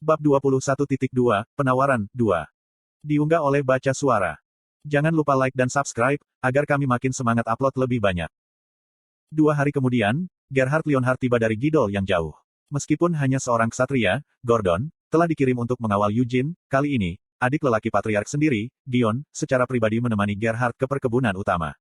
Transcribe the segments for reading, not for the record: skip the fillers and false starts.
Bab 21.2, Penawaran, 2. Diunggah oleh Baca Suara. Jangan lupa like dan subscribe, agar kami makin semangat upload lebih banyak. 2 hari kemudian, Gerhard Leonhard tiba dari Gidol yang jauh. Meskipun hanya seorang ksatria, Gordon, telah dikirim untuk mengawal Eugene, kali ini, adik lelaki patriark sendiri, Gion, secara pribadi menemani Gerhard ke perkebunan utama.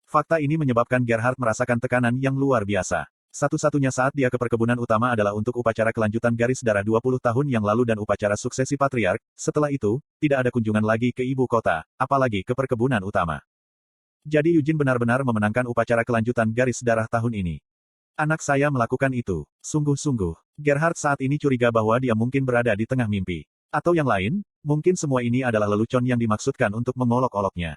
Fakta ini menyebabkan Gerhard merasakan tekanan yang luar biasa. Satu-satunya saat dia ke perkebunan utama adalah untuk upacara kelanjutan garis darah 20 tahun yang lalu dan upacara suksesi patriark. Setelah itu, tidak ada kunjungan lagi ke ibu kota, apalagi ke perkebunan utama. Jadi Eugene benar-benar memenangkan upacara kelanjutan garis darah tahun ini. Anak saya melakukan itu. Sungguh-sungguh. Gerhard saat ini curiga bahwa dia mungkin berada di tengah mimpi. Atau yang lain, mungkin semua ini adalah lelucon yang dimaksudkan untuk mengolok-oloknya.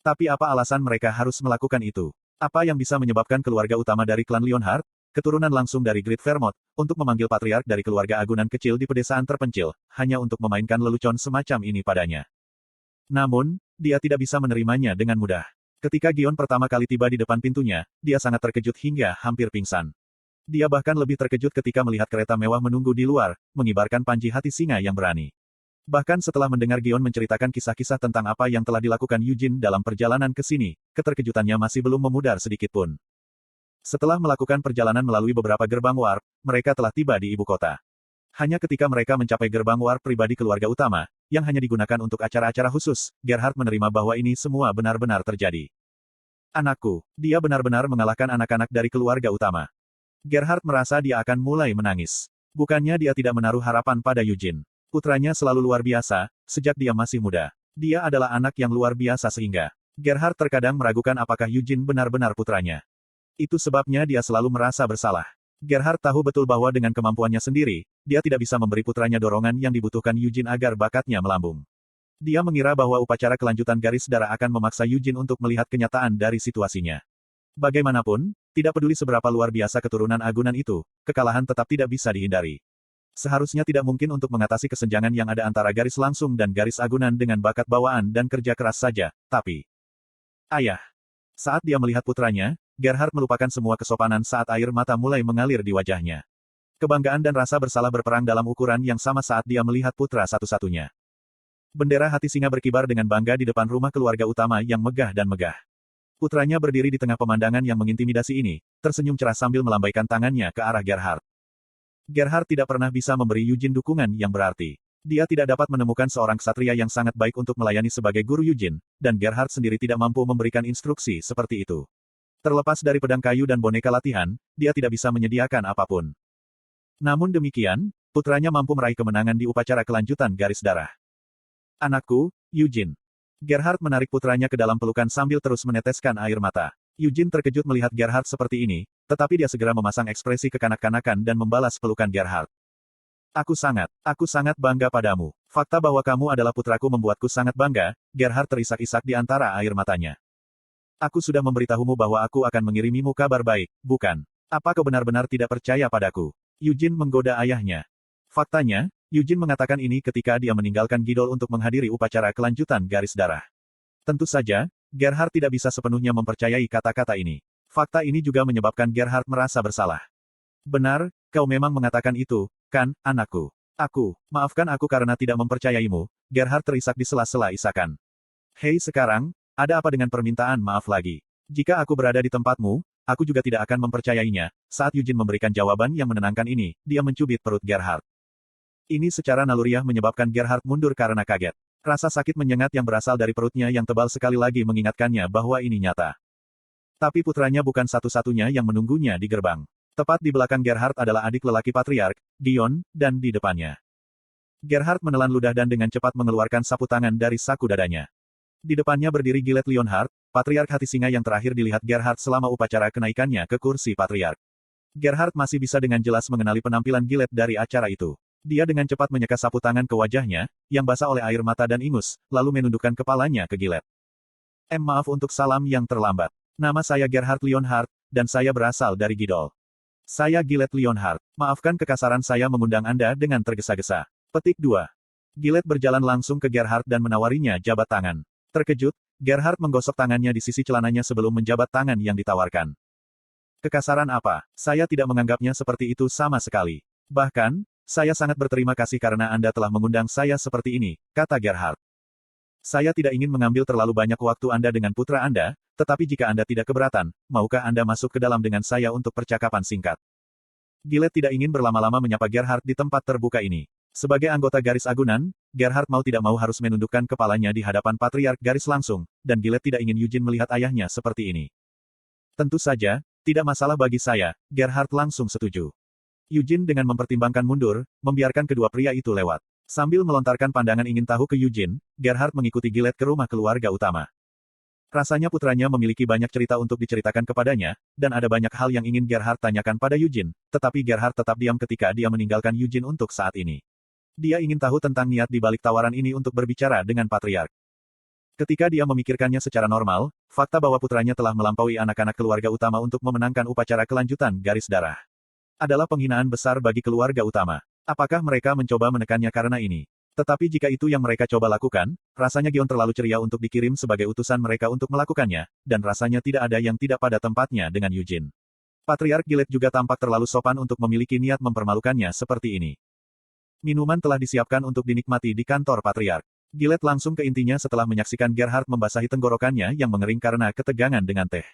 Tapi apa alasan mereka harus melakukan itu? Apa yang bisa menyebabkan keluarga utama dari klan Leonhard, keturunan langsung dari Great Vermont, untuk memanggil patriark dari keluarga agunan kecil di pedesaan terpencil, hanya untuk memainkan lelucon semacam ini padanya? Namun, dia tidak bisa menerimanya dengan mudah. Ketika Gion pertama kali tiba di depan pintunya, dia sangat terkejut hingga hampir pingsan. Dia bahkan lebih terkejut ketika melihat kereta mewah menunggu di luar, mengibarkan panji hati singa yang berani. Bahkan setelah mendengar Gion menceritakan kisah-kisah tentang apa yang telah dilakukan Eugene dalam perjalanan ke sini, keterkejutannya masih belum memudar sedikitpun. Setelah melakukan perjalanan melalui beberapa gerbang warp, mereka telah tiba di ibu kota. Hanya ketika mereka mencapai gerbang warp pribadi keluarga utama, yang hanya digunakan untuk acara-acara khusus, Gerhard menerima bahwa ini semua benar-benar terjadi. Anakku, dia benar-benar mengalahkan anak-anak dari keluarga utama. Gerhard merasa dia akan mulai menangis. Bukannya dia tidak menaruh harapan pada Eugene. Putranya selalu luar biasa, sejak dia masih muda. Dia adalah anak yang luar biasa sehingga Gerhard terkadang meragukan apakah Eugene benar-benar putranya. Itu sebabnya dia selalu merasa bersalah. Gerhard tahu betul bahwa dengan kemampuannya sendiri, dia tidak bisa memberi putranya dorongan yang dibutuhkan Eugene agar bakatnya melambung. Dia mengira bahwa upacara kelanjutan garis darah akan memaksa Eugene untuk melihat kenyataan dari situasinya. Bagaimanapun, tidak peduli seberapa luar biasa keturunan agunan itu, kekalahan tetap tidak bisa dihindari. Seharusnya tidak mungkin untuk mengatasi kesenjangan yang ada antara garis langsung dan garis agunan dengan bakat bawaan dan kerja keras saja, tapi... Ayah. Saat dia melihat putranya, Gerhard melupakan semua kesopanan saat air mata mulai mengalir di wajahnya. Kebanggaan dan rasa bersalah berperang dalam ukuran yang sama saat dia melihat putra satu-satunya. Bendera hati singa berkibar dengan bangga di depan rumah keluarga utama yang megah dan megah. Putranya berdiri di tengah pemandangan yang mengintimidasi ini, tersenyum cerah sambil melambaikan tangannya ke arah Gerhard. Gerhard tidak pernah bisa memberi Eugene dukungan yang berarti. Dia tidak dapat menemukan seorang ksatria yang sangat baik untuk melayani sebagai guru Eugene, dan Gerhard sendiri tidak mampu memberikan instruksi seperti itu. Terlepas dari pedang kayu dan boneka latihan, dia tidak bisa menyediakan apapun. Namun demikian, putranya mampu meraih kemenangan di upacara kelanjutan garis darah. Anakku, Eugene. Gerhard menarik putranya ke dalam pelukan sambil terus meneteskan air mata. Eugene terkejut melihat Gerhard seperti ini, tetapi dia segera memasang ekspresi kekanak-kanakan dan membalas pelukan Gerhard. Aku sangat bangga padamu. Fakta bahwa kamu adalah putraku membuatku sangat bangga. Gerhard terisak-isak di antara air matanya. Aku sudah memberitahumu bahwa aku akan mengirimimu kabar baik, bukan? Apa kau benar-benar tidak percaya padaku? Eugene menggoda ayahnya. Faktanya, Eugene mengatakan ini ketika dia meninggalkan Gidol untuk menghadiri upacara kelanjutan garis darah. Tentu saja, Gerhard tidak bisa sepenuhnya mempercayai kata-kata ini. Fakta ini juga menyebabkan Gerhard merasa bersalah. Benar, kau memang mengatakan itu, kan, anakku? Maafkan aku karena tidak mempercayaimu. Gerhard terisak di sela-sela isakan. Hei sekarang, ada apa dengan permintaan maaf lagi? Jika aku berada di tempatmu, aku juga tidak akan mempercayainya. Saat Eugene memberikan jawaban yang menenangkan ini, dia mencubit perut Gerhard. Ini secara naluriah menyebabkan Gerhard mundur karena kaget. Rasa sakit menyengat yang berasal dari perutnya yang tebal sekali lagi mengingatkannya bahwa ini nyata. Tapi putranya bukan satu-satunya yang menunggunya di gerbang. Tepat di belakang Gerhard adalah adik lelaki patriark, Gion, dan di depannya. Gerhard menelan ludah dan dengan cepat mengeluarkan sapu tangan dari saku dadanya. Di depannya berdiri Gillet Leonhard, patriark hati singa yang terakhir dilihat Gerhard selama upacara kenaikannya ke kursi patriark. Gerhard masih bisa dengan jelas mengenali penampilan Gillet dari acara itu. Dia dengan cepat menyeka sapu tangan ke wajahnya, yang basah oleh air mata dan ingus, lalu menundukkan kepalanya ke Gillet. Maaf untuk salam yang terlambat. Nama saya Gerhard Leonhard, dan saya berasal dari Gidol. Saya Gillet Leonhard. Maafkan kekasaran saya mengundang Anda dengan tergesa-gesa. Petik 2. Gillet berjalan langsung ke Gerhard dan menawarinya jabat tangan. Terkejut, Gerhard menggosok tangannya di sisi celananya sebelum menjabat tangan yang ditawarkan. Kekasaran apa? Saya tidak menganggapnya seperti itu sama sekali. Bahkan, Saya sangat berterima kasih karena Anda telah mengundang saya seperti ini, kata Gerhardt. Saya tidak ingin mengambil terlalu banyak waktu Anda dengan putra Anda, tetapi jika Anda tidak keberatan, maukah Anda masuk ke dalam dengan saya untuk percakapan singkat? Gillett tidak ingin berlama-lama menyapa Gerhardt di tempat terbuka ini. Sebagai anggota garis agunan, Gerhardt mau tidak mau harus menundukkan kepalanya di hadapan Patriark Garis langsung, dan Gillett tidak ingin Eugene melihat ayahnya seperti ini. Tentu saja, tidak masalah bagi saya, Gerhardt langsung setuju. Eugene dengan mempertimbangkan mundur, membiarkan kedua pria itu lewat. Sambil melontarkan pandangan ingin tahu ke Eugene, Gerhardt mengikuti Gillett ke rumah keluarga utama. Rasanya putranya memiliki banyak cerita untuk diceritakan kepadanya, dan ada banyak hal yang ingin Gerhardt tanyakan pada Eugene, tetapi Gerhardt tetap diam ketika dia meninggalkan Eugene untuk saat ini. Dia ingin tahu tentang niat di balik tawaran ini untuk berbicara dengan Patriark. Ketika dia memikirkannya secara normal, fakta bahwa putranya telah melampaui anak-anak keluarga utama untuk memenangkan upacara kelanjutan garis darah adalah penghinaan besar bagi keluarga utama. Apakah mereka mencoba menekannya karena ini? Tetapi jika itu yang mereka coba lakukan, rasanya Gion terlalu ceria untuk dikirim sebagai utusan mereka untuk melakukannya, dan rasanya tidak ada yang tidak pada tempatnya dengan Eugene. Patriark Gillett juga tampak terlalu sopan untuk memiliki niat mempermalukannya seperti ini. Minuman telah disiapkan untuk dinikmati di kantor Patriark. Gillett langsung ke intinya setelah menyaksikan Gerhardt membasahi tenggorokannya yang mengering karena ketegangan dengan teh.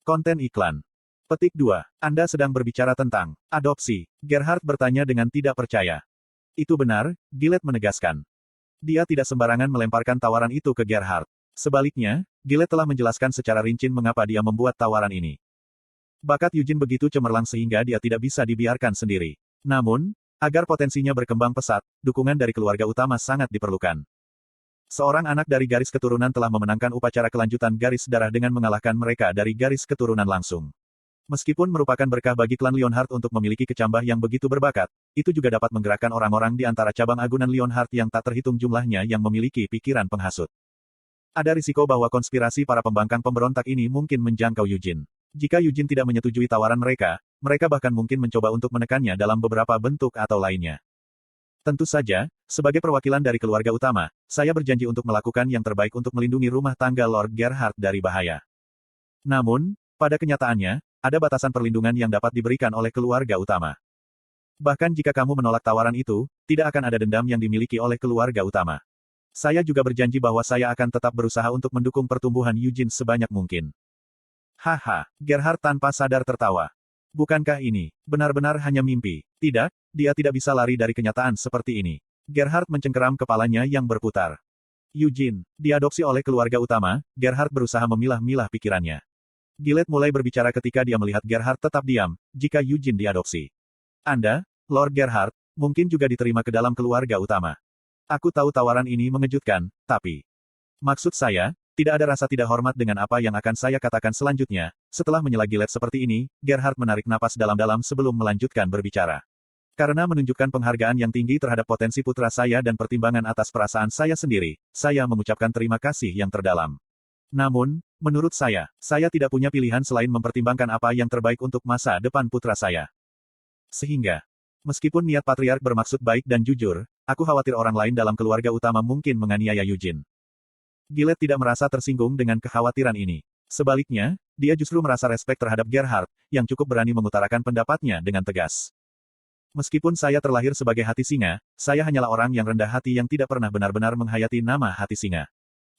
Konten iklan. Petik 2. Anda sedang berbicara tentang adopsi. Gerhardt bertanya dengan tidak percaya. Itu benar, Gillett menegaskan. Dia tidak sembarangan melemparkan tawaran itu ke Gerhardt. Sebaliknya, Gillett telah menjelaskan secara rinci mengapa dia membuat tawaran ini. Bakat Eugene begitu cemerlang sehingga dia tidak bisa dibiarkan sendiri. Namun, agar potensinya berkembang pesat, dukungan dari keluarga utama sangat diperlukan. Seorang anak dari garis keturunan telah memenangkan upacara kelanjutan garis darah dengan mengalahkan mereka dari garis keturunan langsung. Meskipun merupakan berkah bagi klan Lionheart untuk memiliki kecambah yang begitu berbakat, itu juga dapat menggerakkan orang-orang di antara cabang agunan Lionheart yang tak terhitung jumlahnya yang memiliki pikiran penghasut. Ada risiko bahwa konspirasi para pembangkang pemberontak ini mungkin menjangkau Eugene. Jika Eugene tidak menyetujui tawaran mereka, mereka bahkan mungkin mencoba untuk menekannya dalam beberapa bentuk atau lainnya. Tentu saja, sebagai perwakilan dari keluarga utama, saya berjanji untuk melakukan yang terbaik untuk melindungi rumah tangga Lord Gerhardt dari bahaya. Namun, pada kenyataannya, ada batasan perlindungan yang dapat diberikan oleh keluarga utama. Bahkan jika kamu menolak tawaran itu, tidak akan ada dendam yang dimiliki oleh keluarga utama. Saya juga berjanji bahwa saya akan tetap berusaha untuk mendukung pertumbuhan Eugene sebanyak mungkin. Haha, Gerhardt tanpa sadar tertawa. Bukankah ini benar-benar hanya mimpi? Tidak, dia tidak bisa lari dari kenyataan seperti ini. Gerhardt mencengkeram kepalanya yang berputar. Eugene, diadopsi oleh keluarga utama, Gerhardt berusaha memilah-milah pikirannya. Gillett mulai berbicara ketika dia melihat Gerhardt tetap diam, jika Eugene diadopsi. Anda, Lord Gerhardt, mungkin juga diterima ke dalam keluarga utama. Aku tahu tawaran ini mengejutkan, tapi... Maksud saya, tidak ada rasa tidak hormat dengan apa yang akan saya katakan selanjutnya. Setelah menyela Gillett seperti ini, Gerhardt menarik napas dalam-dalam sebelum melanjutkan berbicara. Karena menunjukkan penghargaan yang tinggi terhadap potensi putra saya dan pertimbangan atas perasaan saya sendiri, saya mengucapkan terima kasih yang terdalam. Namun, menurut saya tidak punya pilihan selain mempertimbangkan apa yang terbaik untuk masa depan putra saya. Sehingga, meskipun niat Patriark bermaksud baik dan jujur, aku khawatir orang lain dalam keluarga utama mungkin menganiaya Eugene. Gillett tidak merasa tersinggung dengan kekhawatiran ini. Sebaliknya, dia justru merasa respek terhadap Gerhardt, yang cukup berani mengutarakan pendapatnya dengan tegas. Meskipun saya terlahir sebagai hati singa, saya hanyalah orang yang rendah hati yang tidak pernah benar-benar menghayati nama hati singa.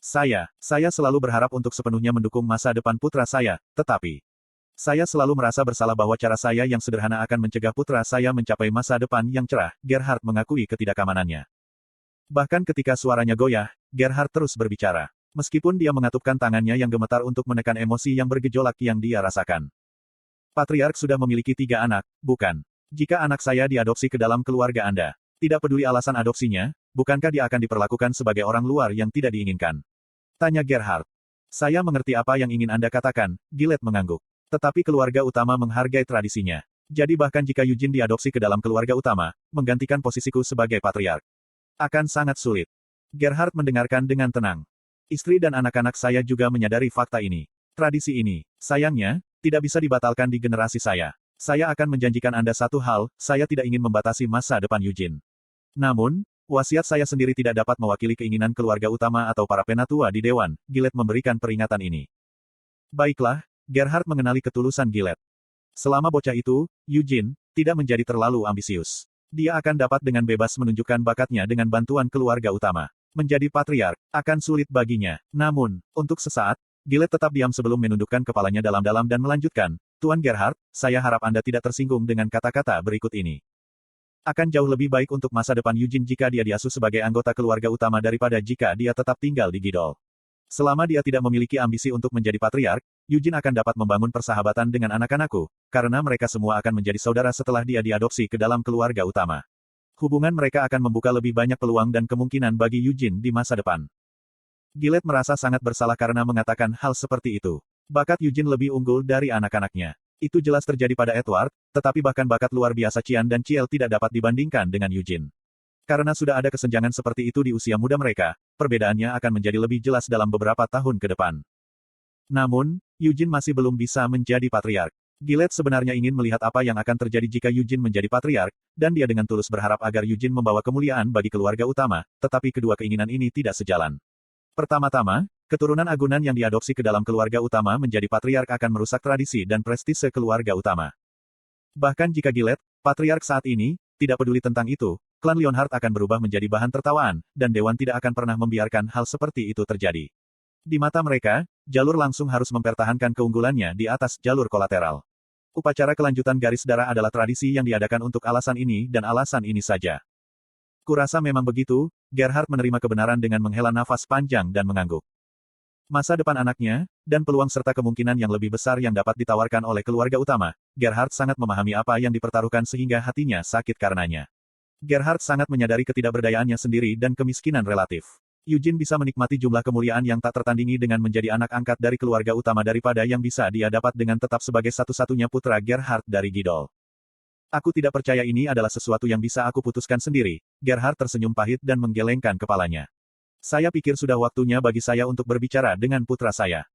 Saya selalu berharap untuk sepenuhnya mendukung masa depan putra saya, tetapi saya selalu merasa bersalah bahwa cara saya yang sederhana akan mencegah putra saya mencapai masa depan yang cerah. Gerhardt mengakui ketidakamanannya. Bahkan ketika suaranya goyah, Gerhardt terus berbicara. Meskipun dia mengatupkan tangannya yang gemetar untuk menekan emosi yang bergejolak yang dia rasakan. Patriark sudah memiliki 3 anak, bukan? Jika anak saya diadopsi ke dalam keluarga Anda, tidak peduli alasan adopsinya, bukankah dia akan diperlakukan sebagai orang luar yang tidak diinginkan? Tanya Gerhardt. Saya mengerti apa yang ingin Anda katakan, Gillett mengangguk. Tetapi keluarga utama menghargai tradisinya. Jadi bahkan jika Eugene diadopsi ke dalam keluarga utama, menggantikan posisiku sebagai patriark akan sangat sulit. Gerhardt mendengarkan dengan tenang. Istri dan anak-anak saya juga menyadari fakta ini. Tradisi ini, sayangnya, tidak bisa dibatalkan di generasi saya. Saya akan menjanjikan Anda satu hal, saya tidak ingin membatasi masa depan Eugene. Namun, wasiat saya sendiri tidak dapat mewakili keinginan keluarga utama atau para penatua di Dewan. Gillett memberikan peringatan ini. Baiklah, Gerhardt mengenali ketulusan Gillett. Selama bocah itu, Eugene, tidak menjadi terlalu ambisius. Dia akan dapat dengan bebas menunjukkan bakatnya dengan bantuan keluarga utama. Menjadi patriark akan sulit baginya. Namun, untuk sesaat, Gillett tetap diam sebelum menundukkan kepalanya dalam-dalam dan melanjutkan, Tuan Gerhardt, saya harap Anda tidak tersinggung dengan kata-kata berikut ini. Akan jauh lebih baik untuk masa depan Eugene jika dia diasuh sebagai anggota keluarga utama daripada jika dia tetap tinggal di Gidol. Selama dia tidak memiliki ambisi untuk menjadi patriark, Eugene akan dapat membangun persahabatan dengan anak-anakku, karena mereka semua akan menjadi saudara setelah dia diadopsi ke dalam keluarga utama. Hubungan mereka akan membuka lebih banyak peluang dan kemungkinan bagi Eugene di masa depan. Gillett merasa sangat bersalah karena mengatakan hal seperti itu. Bakat Eugene lebih unggul dari anak-anaknya. Itu jelas terjadi pada Edward, tetapi bahkan bakat luar biasa Qian dan Ciel tidak dapat dibandingkan dengan Eugene. Karena sudah ada kesenjangan seperti itu di usia muda mereka, perbedaannya akan menjadi lebih jelas dalam beberapa tahun ke depan. Namun, Eugene masih belum bisa menjadi patriark. Gillett sebenarnya ingin melihat apa yang akan terjadi jika Eugene menjadi patriark, dan dia dengan tulus berharap agar Eugene membawa kemuliaan bagi keluarga utama, tetapi kedua keinginan ini tidak sejalan. Pertama-tama, keturunan agunan yang diadopsi ke dalam keluarga utama menjadi patriark akan merusak tradisi dan prestise keluarga utama. Bahkan jika Gillett, patriark saat ini, tidak peduli tentang itu, klan Leonhardt akan berubah menjadi bahan tertawaan, dan Dewan tidak akan pernah membiarkan hal seperti itu terjadi. Di mata mereka, jalur langsung harus mempertahankan keunggulannya di atas jalur kolateral. Upacara kelanjutan garis darah adalah tradisi yang diadakan untuk alasan ini dan alasan ini saja. Kurasa memang begitu, Gerhardt menerima kebenaran dengan menghela nafas panjang dan mengangguk. Masa depan anaknya, dan peluang serta kemungkinan yang lebih besar yang dapat ditawarkan oleh keluarga utama, Gerhardt sangat memahami apa yang dipertaruhkan sehingga hatinya sakit karenanya. Gerhardt sangat menyadari ketidakberdayaannya sendiri dan kemiskinan relatif. Eugene bisa menikmati jumlah kemuliaan yang tak tertandingi dengan menjadi anak angkat dari keluarga utama daripada yang bisa dia dapat dengan tetap sebagai satu-satunya putra Gerhardt dari Gidol. Aku tidak percaya ini adalah sesuatu yang bisa aku putuskan sendiri. Gerhardt tersenyum pahit dan menggelengkan kepalanya. Saya pikir sudah waktunya bagi saya untuk berbicara dengan putra saya.